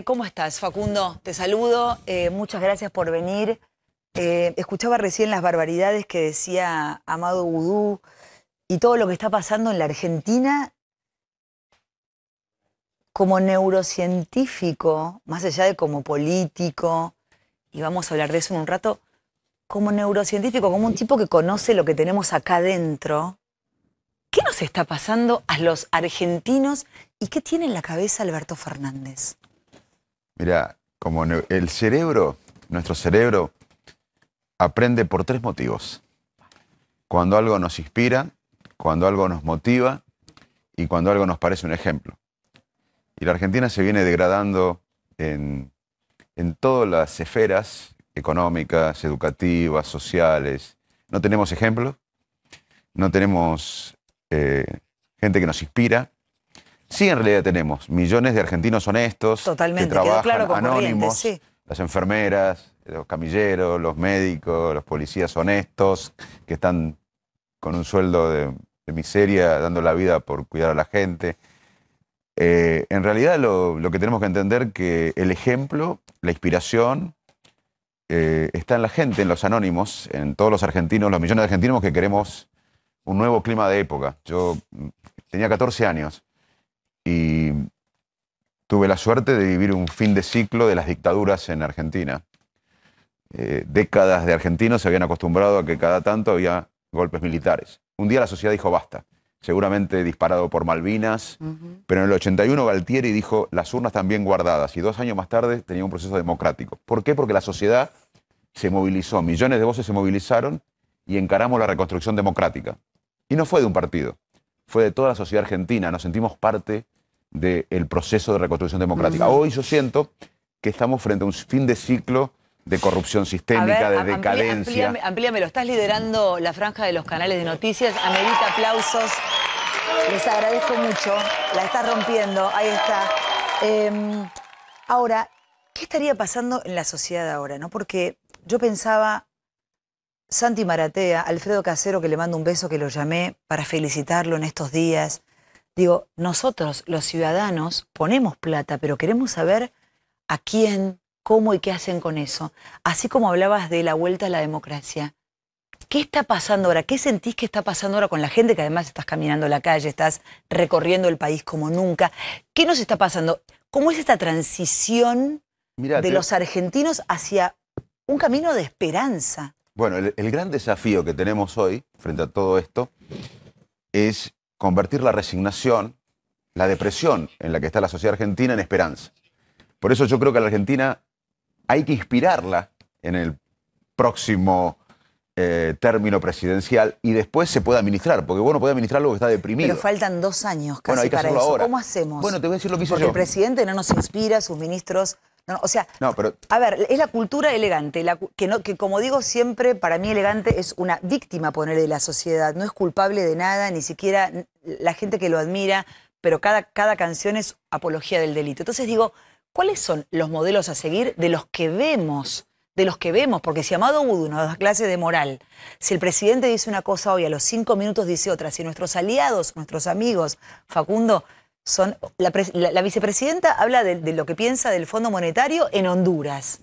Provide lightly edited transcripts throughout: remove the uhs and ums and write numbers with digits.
¿Cómo estás, Facundo? Te saludo, muchas gracias por venir. Escuchaba recién las barbaridades que decía Amado Vudú y todo lo que está pasando en la Argentina. Como neurocientífico, más allá de como político, y vamos a hablar de eso en un rato, como neurocientífico, como un tipo que conoce lo que tenemos acá dentro, ¿qué nos está pasando a los argentinos y qué tiene en la cabeza Alberto Fernández? Mira, el cerebro, nuestro cerebro, aprende por tres motivos. Cuando algo nos inspira, cuando algo nos motiva y cuando algo nos parece un ejemplo. Y la Argentina se viene degradando en todas las esferas económicas, educativas, sociales. No tenemos ejemplos, no tenemos gente que nos inspira. Sí, en realidad tenemos millones de argentinos honestos. Totalmente, que trabajan quedó claro con anónimos, Corrientes, sí. Las enfermeras, los camilleros, los médicos, los policías honestos, que están con un sueldo de miseria, dando la vida por cuidar a la gente. En realidad lo que tenemos que entender es que el ejemplo, la inspiración, está en la gente, en los anónimos, en todos los argentinos, los millones de argentinos que queremos un nuevo clima de época. Yo tenía 14 años y tuve la suerte de vivir un fin de ciclo de las dictaduras en Argentina. Décadas de argentinos se habían acostumbrado a que cada tanto había golpes militares. Un día la sociedad dijo basta, seguramente disparado por Malvinas, pero en el 81 Galtieri dijo las urnas están bien guardadas y 2 años más tarde tenía un proceso democrático. ¿Por qué? Porque la sociedad se movilizó, millones de voces se movilizaron y encaramos la reconstrucción democrática. Y no fue de un partido, fue de toda la sociedad argentina, nos sentimos parte del proceso de reconstrucción democrática. Hoy yo siento que estamos frente a un fin de ciclo de corrupción sistémica, de decadencia. Amplíamelo. Estás liderando la franja de los canales de noticias. Amerita aplausos. Les agradezco mucho. La estás rompiendo. Ahí está. Ahora, ¿qué estaría pasando en la sociedad ahora, no? Porque yo pensaba, Santi Maratea, Alfredo Casero, que le mando un beso, que lo llamé para felicitarlo en estos días. Digo, nosotros, los ciudadanos, ponemos plata, pero queremos saber a quién, cómo y qué hacen con eso. Así como hablabas de la vuelta a la democracia. ¿Qué está pasando ahora? ¿Qué sentís que está pasando ahora con la gente? Que además estás caminando la calle, estás recorriendo el país como nunca. ¿Qué nos está pasando? ¿Cómo es esta transición de los argentinos hacia un camino de esperanza? Bueno, el gran desafío que tenemos hoy, frente a todo esto, es convertir la resignación, la depresión en la que está la sociedad argentina en esperanza. Por eso yo creo que a la Argentina hay que inspirarla en el próximo término presidencial y después se puede administrar, porque uno puede administrar algo que está deprimido. Pero faltan 2 años casi hay que para hacerlo eso. ahora. ¿Cómo hacemos? Bueno, te voy a decir lo que hice Porque yo. el presidente no nos inspira, sus ministros... No, o sea, No, pero... a ver, es la cultura elegante, que como digo siempre, para mí elegante es una víctima, poner, de la sociedad. No es culpable de nada, ni siquiera la gente que lo admira, pero cada canción es apología del delito. Entonces digo, ¿cuáles son los modelos a seguir de los que vemos? Porque si Amado Vudú nos da clase de moral, si el presidente dice una cosa hoy, a los 5 minutos dice otra, si nuestros aliados, nuestros amigos, Facundo, son la vicepresidenta habla de lo que piensa del Fondo Monetario en Honduras.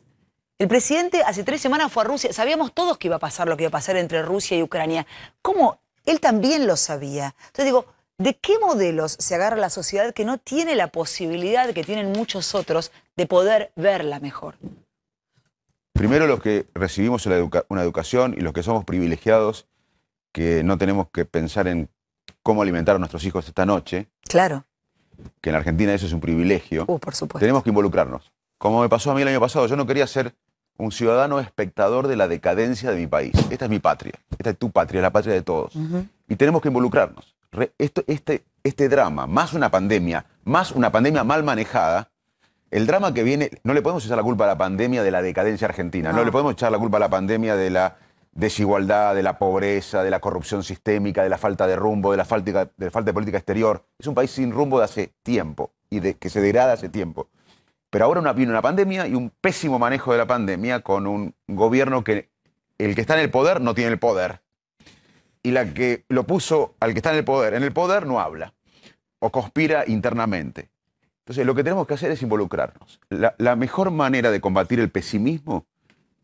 El presidente hace 3 semanas fue a Rusia. Sabíamos todos que iba a pasar lo que iba a pasar entre Rusia y Ucrania. ¿Cómo? Él también lo sabía. Entonces digo, ¿de qué modelos se agarra la sociedad que no tiene la posibilidad que tienen muchos otros de poder verla mejor? Primero, los que recibimos una educación y los que somos privilegiados, que no tenemos que pensar en cómo alimentar a nuestros hijos esta noche. Claro. Que en Argentina eso es un privilegio. Por supuesto. Tenemos que involucrarnos. Como me pasó a mí el año pasado, yo no quería ser un ciudadano espectador de la decadencia de mi país. Esta es mi patria, esta es tu patria, es la patria de todos. Y tenemos que involucrarnos. Este drama, más una pandemia mal manejada, el drama que viene, no le podemos echar la culpa a la pandemia de la decadencia argentina, no le podemos echar la culpa a la pandemia de la desigualdad, de la pobreza, de la corrupción sistémica, de la falta de rumbo, de la falta de política exterior. Es un país sin rumbo de hace tiempo y que se degrada hace tiempo. Pero ahora viene una pandemia y un pésimo manejo de la pandemia con un gobierno que el que está en el poder no tiene el poder. Y la que lo puso al que está en el poder no habla o conspira internamente. Entonces, lo que tenemos que hacer es involucrarnos. La mejor manera de combatir el pesimismo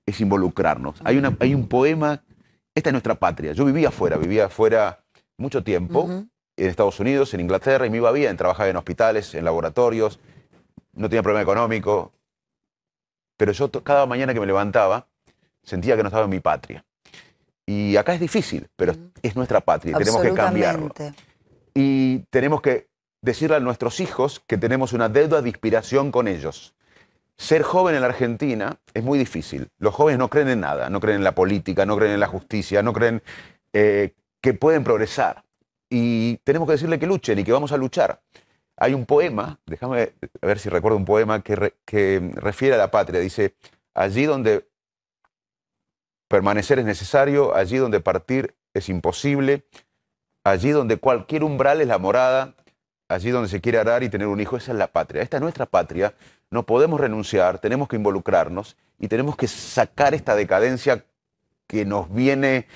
es involucrarnos. Hay un poema, esta es nuestra patria. Yo vivía afuera mucho tiempo, en Estados Unidos, en Inglaterra, y me iba bien, trabajaba en hospitales, en laboratorios, no tenía problema económico, pero yo cada mañana que me levantaba sentía que no estaba en mi patria. Y acá es difícil, pero es nuestra patria y tenemos que cambiarlo. Y tenemos que decirle a nuestros hijos que tenemos una deuda de inspiración con ellos. Ser joven en la Argentina es muy difícil. Los jóvenes no creen en nada, no creen en la política, no creen en la justicia, no creen que pueden progresar. Y tenemos que decirle que luchen y que vamos a luchar. Hay un poema, déjame ver si recuerdo un poema que refiere a la patria. Dice, allí donde permanecer es necesario, allí donde partir es imposible, allí donde cualquier umbral es la morada, allí donde se quiere arar y tener un hijo, esa es la patria. Esta es nuestra patria, no podemos renunciar, tenemos que involucrarnos y tenemos que sacar esta decadencia que nos viene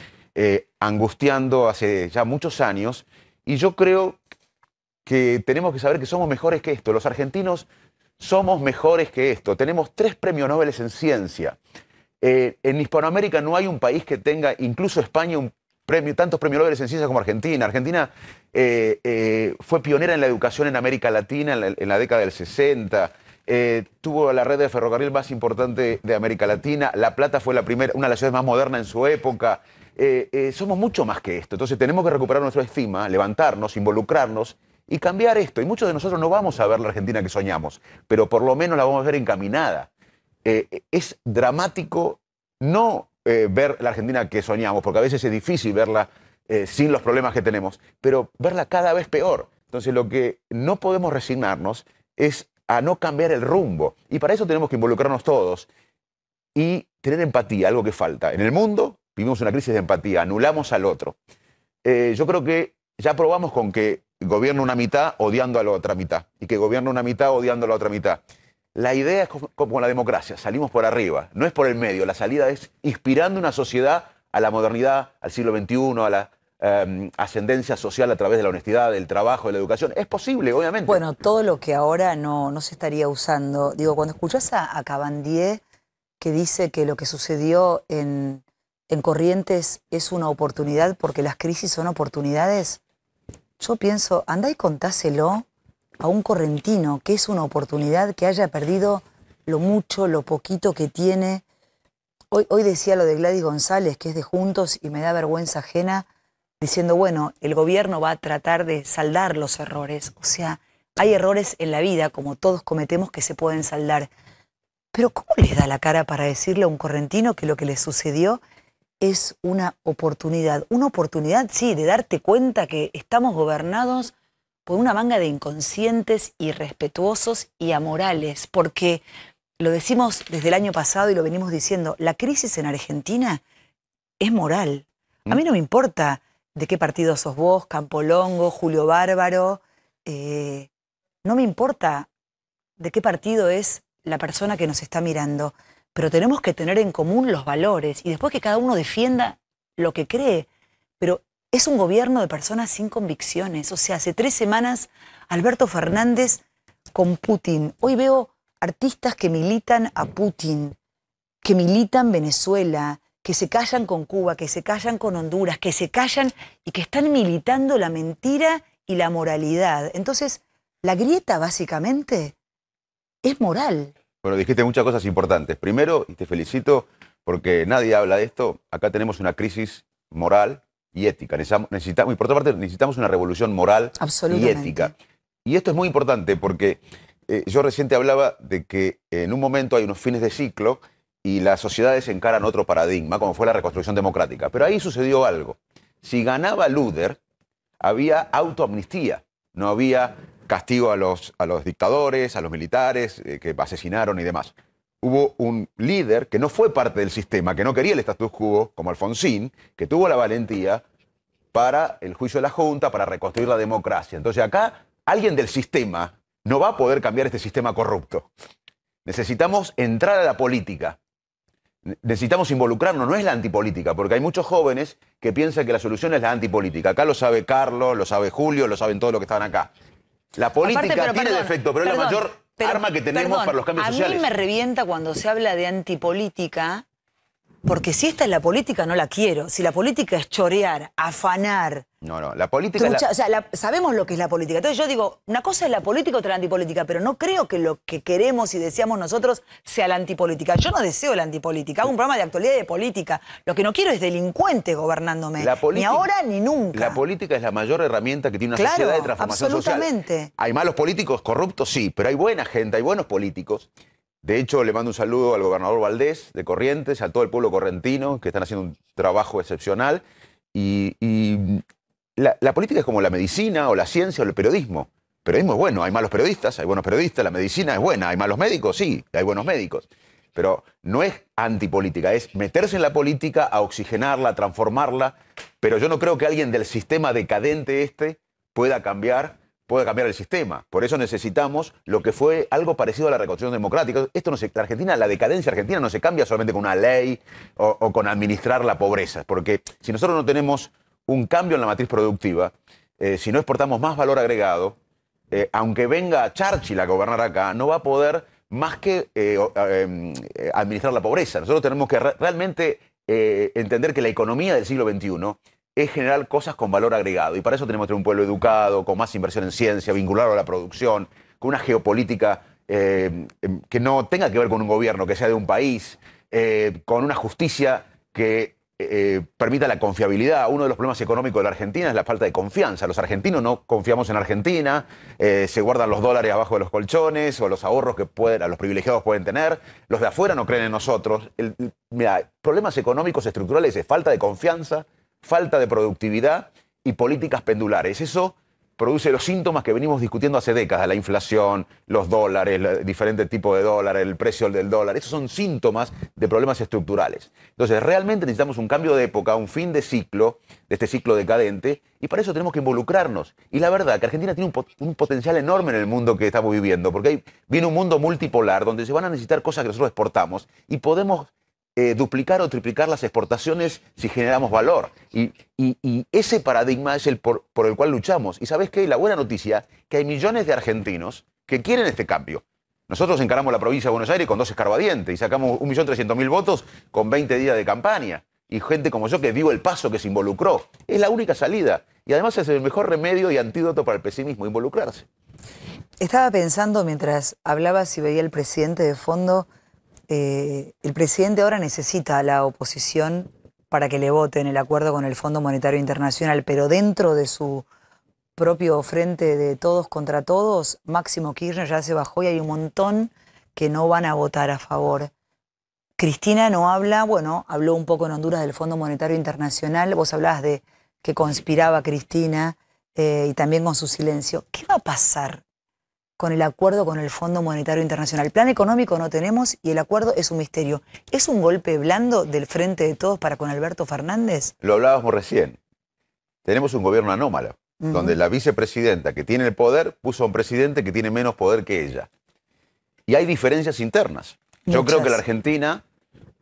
angustiando hace ya muchos años. Y yo creo que tenemos que saber que somos mejores que esto. Los argentinos somos mejores que esto. Tenemos 3 premios Nobel en ciencia. En Hispanoamérica no hay un país que tenga, incluso España, tantos premios Nobel en ciencia como Argentina. Argentina fue pionera en la educación en América Latina en la década del 60. Tuvo la red de ferrocarril más importante de América Latina. La Plata fue una de las ciudades más modernas en su época. Somos mucho más que esto. Entonces tenemos que recuperar nuestra estima, levantarnos, involucrarnos y cambiar esto. Y muchos de nosotros no vamos a ver la Argentina que soñamos, pero por lo menos la vamos a ver encaminada. Es dramático no ver la Argentina que soñamos, porque a veces es difícil verla sin los problemas que tenemos, pero verla cada vez peor. Entonces lo que no podemos resignarnos es a no cambiar el rumbo. Y para eso tenemos que involucrarnos todos y tener empatía, algo que falta. En el mundo vivimos una crisis de empatía, anulamos al otro. Yo creo que ya probamos con que gobierna una mitad odiando a la otra mitad y que gobierna una mitad odiando a la otra mitad. La idea es como la democracia, salimos por arriba, no es por el medio. La salida es inspirando una sociedad a la modernidad, al siglo XXI, a la ascendencia social a través de la honestidad, del trabajo, de la educación. Es posible, obviamente. Bueno, todo lo que ahora no se estaría usando. Digo, cuando escuchás a Cabandier, que dice que lo que sucedió en Corrientes es una oportunidad porque las crisis son oportunidades, yo pienso, andá y contáselo a un correntino que es una oportunidad que haya perdido lo mucho, lo poquito que tiene. Hoy decía lo de Gladys González, que es de Juntos, y me da vergüenza ajena, diciendo, bueno, el gobierno va a tratar de saldar los errores. O sea, hay errores en la vida, como todos cometemos, que se pueden saldar. Pero ¿cómo les da la cara para decirle a un correntino que lo que le sucedió es una oportunidad? Una oportunidad, sí, de darte cuenta que estamos gobernados por una manga de inconscientes, irrespetuosos y amorales. Porque lo decimos desde el año pasado y lo venimos diciendo, la crisis en Argentina es moral. A mí no me importa de qué partido sos vos, Campolongo, Julio Bárbaro, no me importa de qué partido es la persona que nos está mirando, pero tenemos que tener en común los valores y después que cada uno defienda lo que cree. Pero es un gobierno de personas sin convicciones. O sea, hace 3 semanas Alberto Fernández con Putin. Hoy veo artistas que militan a Putin, que militan Venezuela, que se callan con Cuba, que se callan con Honduras, que se callan y que están militando la mentira y la moralidad. Entonces, la grieta básicamente es moral. Bueno, dijiste muchas cosas importantes. Primero, y te felicito porque nadie habla de esto, acá tenemos una crisis moral y ética. Necesitamos, y por otra parte, necesitamos una revolución moral y ética. Y esto es muy importante porque yo recién te hablaba de que en un momento hay unos fines de ciclo y las sociedades encaran otro paradigma, como fue la reconstrucción democrática. Pero ahí sucedió algo. Si ganaba Luder, había autoamnistía, no había castigo a los dictadores, a los militares que asesinaron y demás. Hubo un líder que no fue parte del sistema, que no quería el status quo, como Alfonsín, que tuvo la valentía para el juicio de la Junta, para reconstruir la democracia. Entonces acá alguien del sistema no va a poder cambiar este sistema corrupto. Necesitamos entrar a la política. Necesitamos involucrarnos, no es la antipolítica, porque hay muchos jóvenes que piensan que la solución es la antipolítica. Acá lo sabe Carlos, lo sabe Julio, lo saben todos los que estaban acá. La política Aparte, pero tiene perdón, defecto, pero es la perdón, mayor pero, arma que tenemos perdón, para los cambios sociales. A mí me revienta cuando se habla de antipolítica, porque si esta es la política, no la quiero. Si la política es chorear, afanar, No, la política es trucha, o sea, sabemos lo que es la política. Entonces yo digo, una cosa es la política, otra la antipolítica, pero no creo que lo que queremos y deseamos nosotros sea la antipolítica. Yo no deseo la antipolítica, hago un programa de actualidad y de política. Lo que no quiero es delincuentes gobernándome, ni ahora ni nunca. La política es la mayor herramienta que tiene una Claro, sociedad de transformación absolutamente. social. ¿Hay malos políticos corruptos? Sí, pero hay buena gente, hay buenos políticos. De hecho, le mando un saludo al gobernador Valdés de Corrientes, a todo el pueblo correntino, que están haciendo un trabajo excepcional. Y la política es como la medicina o la ciencia o el periodismo. El periodismo es bueno, hay malos periodistas, hay buenos periodistas, la medicina es buena, hay malos médicos, sí, hay buenos médicos. Pero no es antipolítica, es meterse en la política, a oxigenarla, a transformarla. Pero yo no creo que alguien del sistema decadente pueda cambiar el sistema. Por eso necesitamos lo que fue algo parecido a la reconstrucción democrática. La decadencia argentina no se cambia solamente con una ley o con administrar la pobreza. Porque si nosotros no tenemos un cambio en la matriz productiva, si no exportamos más valor agregado, aunque venga Churchill a gobernar acá, no va a poder más que administrar la pobreza. Nosotros tenemos que realmente entender que la economía del siglo XXI es generar cosas con valor agregado. Y para eso tenemos que tener un pueblo educado, con más inversión en ciencia, vinculado a la producción, con una geopolítica que no tenga que ver con un gobierno, que sea de un país, con una justicia que permita la confiabilidad. Uno de los problemas económicos de la Argentina es la falta de confianza. Los argentinos no confiamos en Argentina, se guardan los dólares abajo de los colchones o los ahorros que los privilegiados pueden tener. Los de afuera no creen en nosotros. Mira, problemas económicos estructurales es falta de confianza, falta de productividad y políticas pendulares. Eso produce los síntomas que venimos discutiendo hace décadas, la inflación, los dólares, diferentes tipos de dólares, el precio del dólar. Esos son síntomas de problemas estructurales. Entonces, realmente necesitamos un cambio de época, un fin de ciclo, de este ciclo decadente, y para eso tenemos que involucrarnos. Y la verdad que Argentina tiene un potencial enorme en el mundo que estamos viviendo, porque viene un mundo multipolar donde se van a necesitar cosas que nosotros exportamos y podemos duplicar o triplicar las exportaciones si generamos valor. Y ese paradigma es el por el cual luchamos. Y ¿sabes qué? La buena noticia que hay millones de argentinos que quieren este cambio. Nosotros encaramos la provincia de Buenos Aires con 2 escarbadientes y sacamos 1.300.000 votos con 20 días de campaña. Y gente como yo que dio el paso, que se involucró. Es la única salida. Y además es el mejor remedio y antídoto para el pesimismo, involucrarse. Estaba pensando mientras hablabas y veía al presidente de fondo. El presidente ahora necesita a la oposición para que le voten el acuerdo con el Fondo Monetario Internacional, pero dentro de su propio frente de todos contra todos, Máximo Kirchner ya se bajó y hay un montón que no van a votar a favor. Cristina no habla, bueno, habló un poco en Honduras del Fondo Monetario Internacional, vos hablabas de que conspiraba Cristina y también con su silencio. ¿Qué va a pasar con el acuerdo con el Fondo Monetario Internacional? El plan económico no tenemos y el acuerdo es un misterio. ¿Es un golpe blando del Frente de Todos para con Alberto Fernández? Lo hablábamos recién. Tenemos un gobierno anómalo, donde la vicepresidenta que tiene el poder puso a un presidente que tiene menos poder que ella. Y hay diferencias internas. Yo creo que la Argentina,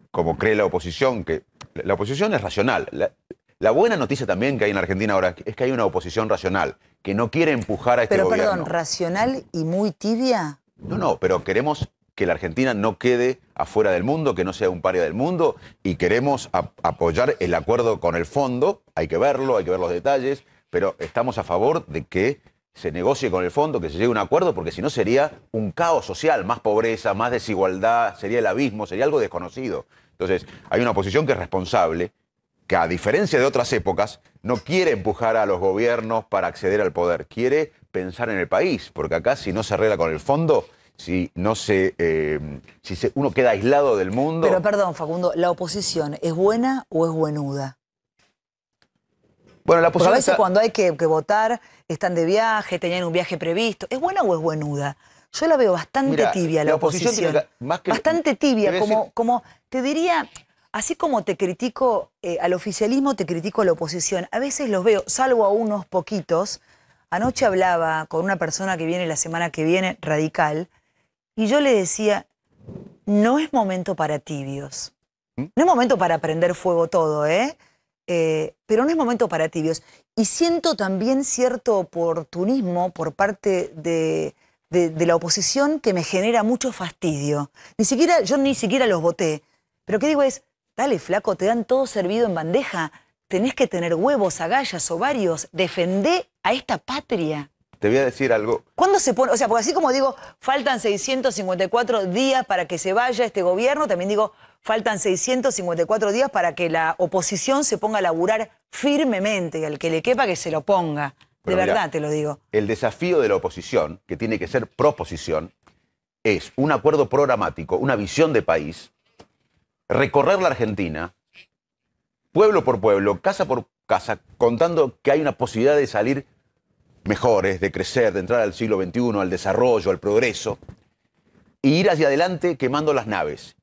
como cree la oposición, que la oposición es racional. La buena noticia también que hay en la Argentina ahora es que hay una oposición racional, que no quiere empujar a este gobierno. Pero perdón, ¿racional y muy tibia? No, pero queremos que la Argentina no quede afuera del mundo, que no sea un paria del mundo, y queremos apoyar el acuerdo con el fondo. Hay que verlo, hay que ver los detalles, pero estamos a favor de que se negocie con el fondo, que se llegue a un acuerdo, porque si no sería un caos social, más pobreza, más desigualdad, sería el abismo, sería algo desconocido. Entonces, hay una oposición que es responsable, que a diferencia de otras épocas, no quiere empujar a los gobiernos para acceder al poder, quiere pensar en el país, porque acá si no se arregla con el fondo, si uno queda aislado del mundo... Pero perdón, Facundo, ¿la oposición es buena o es buenuda? Bueno, la Porque a veces cuando hay que votar, están de viaje, tenían un viaje previsto. ¿Es buena o es buenuda? Yo la veo bastante tibia, la oposición. Bastante tibia, como te diría... Así como te critico al oficialismo, te critico a la oposición. A veces los veo, salvo a unos poquitos. Anoche hablaba con una persona que viene la semana que viene, radical, y yo le decía, no es momento para tibios. No es momento para prender fuego todo, ¿eh? pero no es momento para tibios. Y siento también cierto oportunismo por parte de la oposición que me genera mucho fastidio. Yo ni siquiera los voté, pero ¿qué digo es? Dale, flaco, te dan todo servido en bandeja, tenés que tener huevos, agallas, ovarios, defendé a esta patria. Te voy a decir algo. ¿Cuándo se pone? O sea, porque así como digo, faltan 654 días para que se vaya este gobierno, también digo, faltan 654 días para que la oposición se ponga a laburar firmemente, y al que le quepa que se lo ponga. De verdad te lo digo. El desafío de la oposición, que tiene que ser proposición, es un acuerdo programático, una visión de país, recorrer la Argentina, pueblo por pueblo, casa por casa, contando que hay una posibilidad de salir mejores, de crecer, de entrar al siglo XXI, al desarrollo, al progreso, e ir hacia adelante quemando las naves.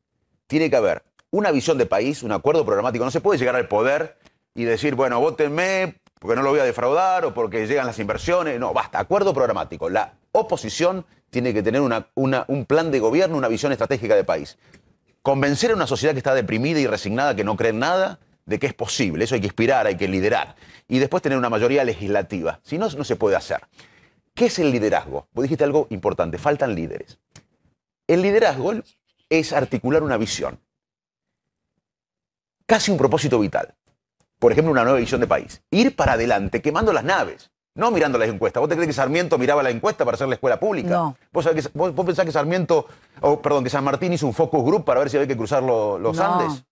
Tiene que haber una visión de país, un acuerdo programático. No se puede llegar al poder y decir, bueno, vótenme porque no lo voy a defraudar o porque llegan las inversiones. No, basta, acuerdo programático. La oposición tiene que tener un plan de gobierno, una visión estratégica de país. Convencer a una sociedad que está deprimida y resignada, que no cree en nada, de que es posible. Eso hay que inspirar, hay que liderar. Y después tener una mayoría legislativa. Si no, no se puede hacer. ¿Qué es el liderazgo? Vos dijiste algo importante, faltan líderes. El liderazgo es articular una visión. Casi un propósito vital. Por ejemplo, una nueva visión de país. Ir para adelante, quemando las naves. No mirando las encuestas. ¿Vos te crees que Sarmiento miraba la encuesta para hacer la escuela pública? No. ¿Vos pensás que que San Martín hizo un focus group para ver si había que cruzar los Andes?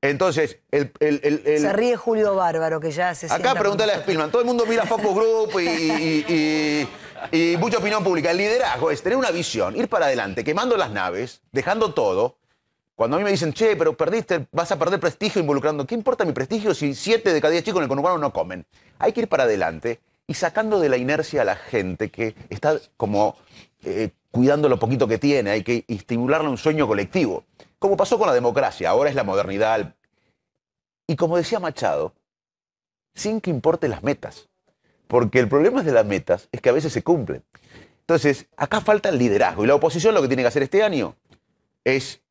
Entonces, se ríe Julio Bárbaro, que ya se sienta. Acá pregúntale a Spillman. Todo el mundo mira focus group y mucha opinión pública. El liderazgo es tener una visión, ir para adelante, quemando las naves, dejando todo. Cuando a mí me dicen, che, pero perdiste, vas a perder prestigio involucrando. ¿Qué importa mi prestigio si 7 de cada 10 chicos en el conurbano no comen? Hay que ir para adelante y sacando de la inercia a la gente que está como cuidando lo poquito que tiene. Hay que estimularle un sueño colectivo. Como pasó con la democracia, ahora es la modernidad. Y como decía Machado, sin que importe las metas. Porque el problema de las metas es que a veces se cumplen. Entonces, acá falta el liderazgo. Y la oposición lo que tiene que hacer este año es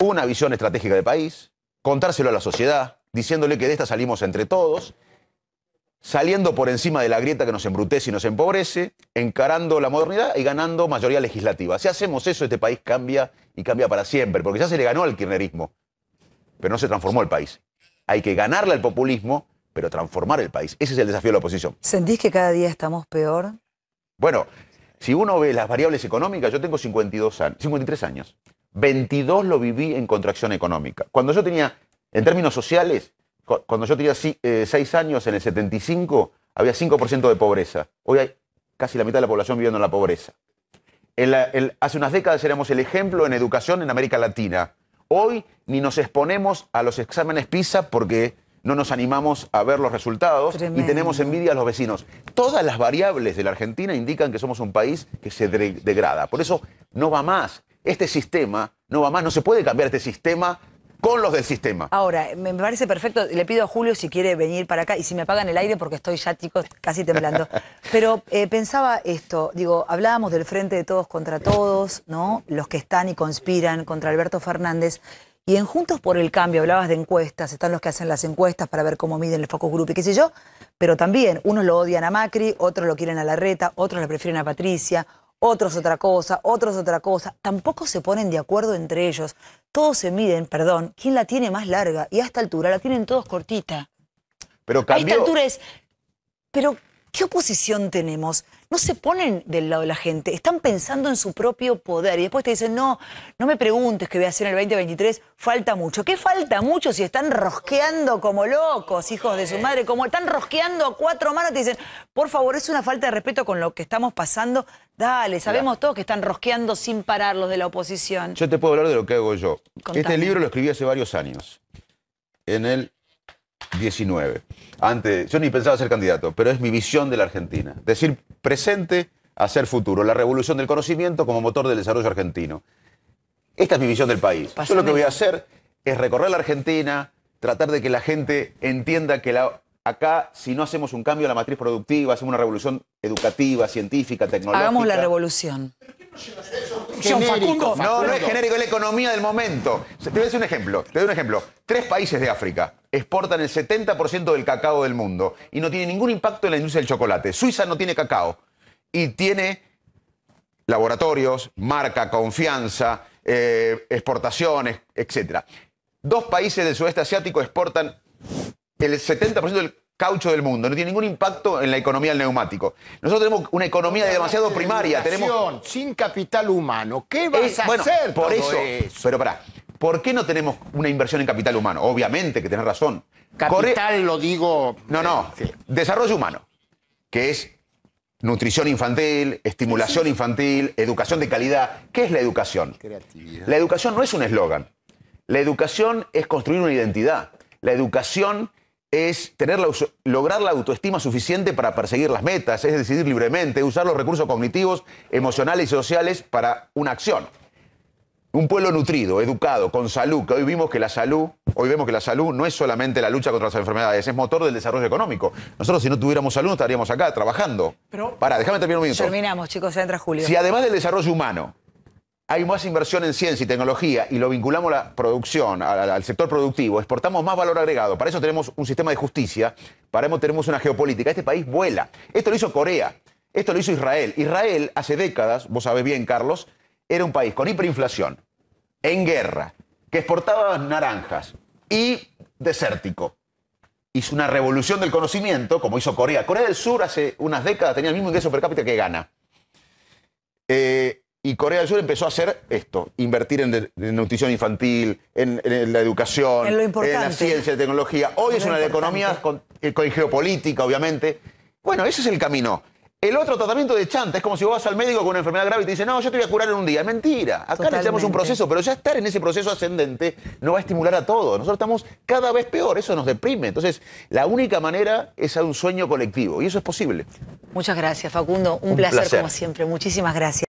una visión estratégica de país, contárselo a la sociedad, diciéndole que de esta salimos entre todos, saliendo por encima de la grieta que nos embrutece y nos empobrece, encarando la modernidad y ganando mayoría legislativa. Si hacemos eso, este país cambia y cambia para siempre, porque ya se le ganó al kirchnerismo, pero no se transformó el país. Hay que ganarle al populismo, pero transformar el país. Ese es el desafío de la oposición. ¿Sentís que cada día estamos peor? Bueno, si uno ve las variables económicas, yo tengo 53 años. 22 lo viví en contracción económica. Cuando yo tenía, en términos sociales, cuando yo tenía 6 años, en el 75, había 5% de pobreza. Hoy hay casi la mitad de la población viviendo en la pobreza. Hace unas décadas éramos el ejemplo en educación en América Latina. Hoy ni nos exponemos a los exámenes PISA porque no nos animamos a ver los resultados. Tremendo. Y tenemos envidia a los vecinos. Todas las variables de la Argentina indican que somos un país que se degrada. Por eso no va más. Este sistema no va más. No se puede cambiar este sistema con los del sistema. Ahora, me parece perfecto. Le pido a Julio si quiere venir para acá y si me apagan el aire porque estoy ya, chicos, casi temblando. Pero pensaba esto, digo, hablábamos del frente de todos contra todos, ¿no? Los que están y conspiran contra Alberto Fernández. Y en Juntos por el Cambio hablabas de encuestas, están los que hacen las encuestas para ver cómo miden el focus group y qué sé yo, pero también unos lo odian a Macri, otros lo quieren a Larreta, otros le prefieren a Patricia, otros otra cosa, otros otra cosa. Tampoco se ponen de acuerdo entre ellos. Todos se miden, perdón, quién la tiene más larga. Y a esta altura la tienen todos cortita. Pero cambió. A esta altura es... Pero, ¿qué oposición tenemos? No se ponen del lado de la gente. Están pensando en su propio poder. Y después te dicen, no me preguntes qué voy a hacer en el 2023. Falta mucho. ¿Qué falta mucho si están rosqueando como locos, hijos de su madre? Como están rosqueando a 4 manos, te dicen, por favor, es una falta de respeto con lo que estamos pasando. Dale, sabemos todos que están rosqueando sin parar los de la oposición. Yo te puedo hablar de lo que hago yo. Contame. Este libro lo escribí hace varios años. En el 19. Yo ni pensaba ser candidato, pero es mi visión de la Argentina. Decir presente, hacer futuro. La revolución del conocimiento como motor del desarrollo argentino. Esta es mi visión del país. Yo lo que voy a hacer es recorrer la Argentina, tratar de que la gente entienda que acá, si no hacemos un cambio en la matriz productiva, hacemos una revolución educativa, científica, tecnológica. Hagamos la revolución. Genérico. No es genérico, es la economía del momento. Te voy a decir un ejemplo. 3 países de África. exportan el 70% del cacao del mundo y no tiene ningún impacto en la industria del chocolate. Suiza no tiene cacao y tiene laboratorios, marca, confianza, exportaciones, etc. 2 países del sudeste asiático exportan el 70% del caucho del mundo. No tiene ningún impacto en la economía del neumático. Nosotros tenemos una economía demasiado primaria. Tenemos sin capital humano. ¿Qué vas a hacer por todo eso? Pero pará, ¿por qué no tenemos una inversión en capital humano? Obviamente que tenés razón. Capital lo digo... No. Sí. Desarrollo humano, que es nutrición infantil, estimulación infantil, educación de calidad. ¿Qué es la educación? Creatividad. La educación no es un eslogan. La educación es construir una identidad. La educación es lograr la autoestima suficiente para perseguir las metas, es decidir libremente, usar los recursos cognitivos, emocionales y sociales para una acción. Un pueblo nutrido, educado, con salud, que hoy vemos que la salud no es solamente la lucha contra las enfermedades, es motor del desarrollo económico. Nosotros si no tuviéramos salud no estaríamos acá trabajando. Déjame terminar un minuto. Terminamos, chicos, ya entra Julio. Si además del desarrollo humano hay más inversión en ciencia y tecnología y lo vinculamos a la producción, al sector productivo, exportamos más valor agregado. Para eso tenemos un sistema de justicia, para eso tenemos una geopolítica. Este país vuela. Esto lo hizo Corea, esto lo hizo Israel. Israel hace décadas, vos sabés bien, Carlos, era un país con hiperinflación, en guerra, que exportaba naranjas y desértico. Hizo una revolución del conocimiento, como hizo Corea. Corea del Sur hace unas décadas tenía el mismo ingreso per cápita que Ghana. Y Corea del Sur empezó a hacer esto, invertir en nutrición infantil, en la educación, en lo importante, en la ciencia, en la tecnología. Hoy es una de las economías con geopolítica, obviamente. Bueno, ese es el camino. El otro tratamiento de chanta es como si vos vas al médico con una enfermedad grave y te dice, no, yo te voy a curar en un día. Es mentira. Acá necesitamos un proceso, pero ya estar en ese proceso ascendente no va a estimular a todos. Nosotros estamos cada vez peor, eso nos deprime. Entonces, la única manera es a un sueño colectivo y eso es posible. Muchas gracias, Facundo. Un placer como siempre. Muchísimas gracias.